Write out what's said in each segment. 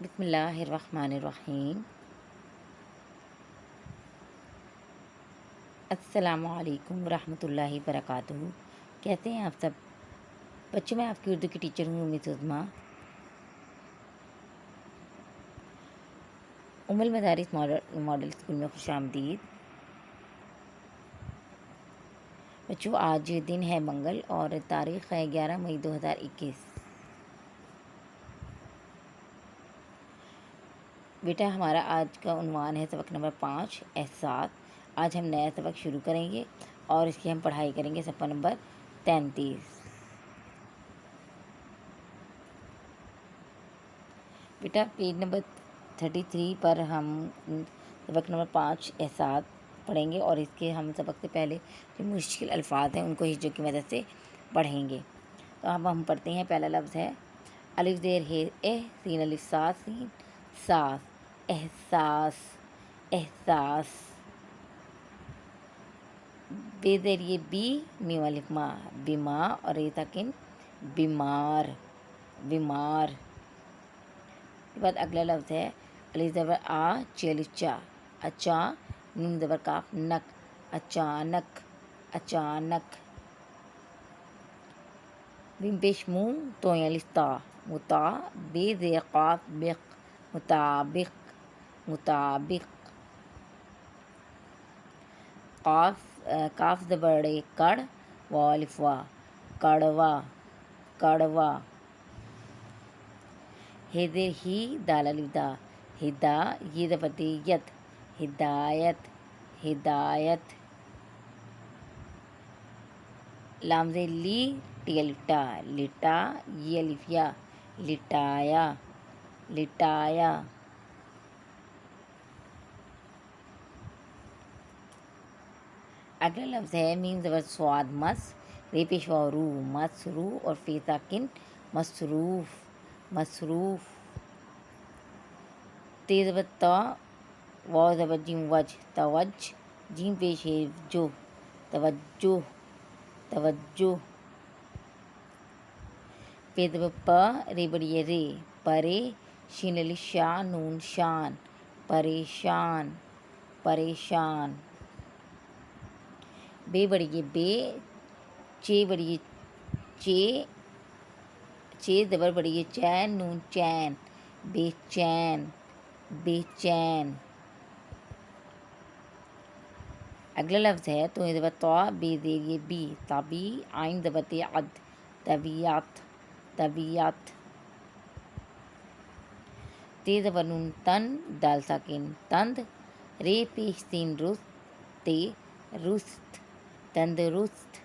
بسم اللہ الرحمن الرحیم۔ السلام علیکم ورحمۃ اللہ وبرکاتہ۔ کیسے ہیں آپ سب بچوں؟ میں آپ کی اردو کی ٹیچر ہوں مس عظمیٰ۔ ام المدارس ماڈل اسکول میں خوش آمدید۔ بچوں، آج دن ہے منگل اور تاریخ ہے 11 مئی 2021۔ بیٹا، ہمارا آج کا عنوان ہے سبق نمبر 5 احساس۔ آج ہم نیا سبق شروع کریں گے اور اس کی ہم پڑھائی کریں گے صفحہ نمبر 33۔ بیٹا، پیج نمبر 33 پر ہم سبق نمبر 5 احساس پڑھیں گے اور اس کے ہم سبق سے پہلے جو مشکل الفاظ ہیں ان کو ہجوں کی مدد سے پڑھیں گے۔ تو اب ہم پڑھتے ہیں۔ پہلا لفظ ہے الف زیر ہے سین الف ساس سین ساس، احساس احساس۔ بے زیر یہ بی میم الف ما، بیما، اور یہ ساکن بیمار بیمار۔ اس کے بعد اگلا لفظ ہے الف زبر آ چ الف چا، اچا، نون زبر کاف نک، اچانک اچانک۔ میم پیش منہ تو الف تا، متا، بے زیر قاف بق، مطابق مطابق۔ کاف زبر کڑ، واو الف وا، کڑوا کڑوا۔ ہے زیر ہی دال الف دا، ہدا، یہ زبر دے یت، ہدایت ہدایت۔ لام زیر لی ٹی الف ٹا، لٹا، یہ الف یا، لٹایا لٹایا۔ اگلا لفظ ہے میم زبر سواد مس، رے پیش واو رو، مسرو، اور فے ساکن مصروف مصروف۔ تے زبر تا، واو زبر جیم وج، توج، جیم پیش ہے جو، توجہ توجہ۔ پے زبر پا، رے بڑی ہے رے، پرے، شین الف شا، نون شان، پریشان پریشان۔ بے بڑی ہے بے، چے بڑی ہے چے، چے زبر بڑی ہے چین، نون چین، بے چین بے چین۔ اگلا لفظ ہے تو زبر طا، بے زیر یہ بی، طبی، عین زبر تے عد، طبیعت طبیعت۔ تے زبر نون تن، دال ساکن تند، رے پیش سین رست، تے رست تندرست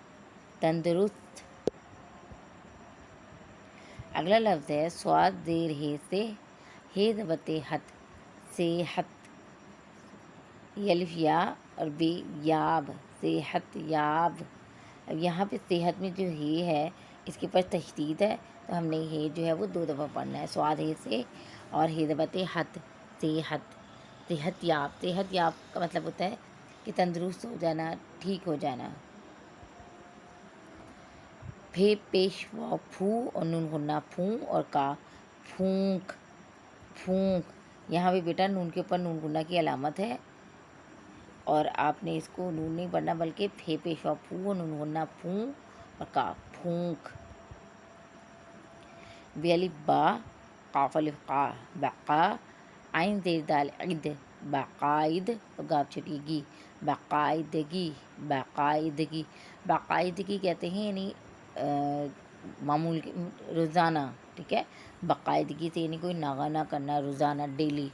تندرست۔ اگلا لفظ ہے صاد زیر ہے زبر تے حت، صحت، یہ الف یا اور بے یاب، صحت یاب۔ اب یہاں پہ صحت میں جو ہے اس کے اوپر تشدید ہے، تو ہم نے یہ جو ہے وہ 2 دفعہ پڑھنا ہے، صاد ہے سے اور ہے زبر تے حت، صحت صحت یاب۔ صحت یاب کا مطلب ہوتا ہے کہ تندرست ہو جانا، ٹھیک ہو جانا۔ پھے پیش واو پھو، اور نون غنہ پھوں، اور کا پھونک پھونک۔ یہاں بھی بیٹا نون کے اوپر نون غنہ کی علامت ہے اور آپ نے اس کو نون نہیں پڑھنا بلکہ پھے پیش واو پھو، نون غنہ پھوں، اور کا پھونک۔ بے الف با، قاف الف قا، بقا، عین زیر دال عد، باقاعد، اور گاف چھٹی گی، باقاعدگی باقاعدگی۔ باقاعدگی کہتے ہیں یعنی معمول روزانہ، ٹھیک ہے، باقاعدگی سے یعنی کوئی ناغہ نہ کرنا، روزانہ ڈیلی،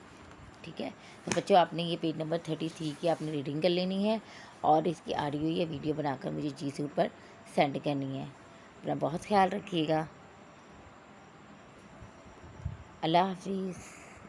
ٹھیک ہے۔ تو بچوں، آپ نے یہ پیج نمبر 33 کی آپ نے ریڈنگ کر لینی ہے اور اس کی آڈیو یا ویڈیو بنا کر مجھے جی سوٹ پر سینڈ کرنی ہے۔ اپنا بہت خیال رکھیے گا۔ اللہ حافظ۔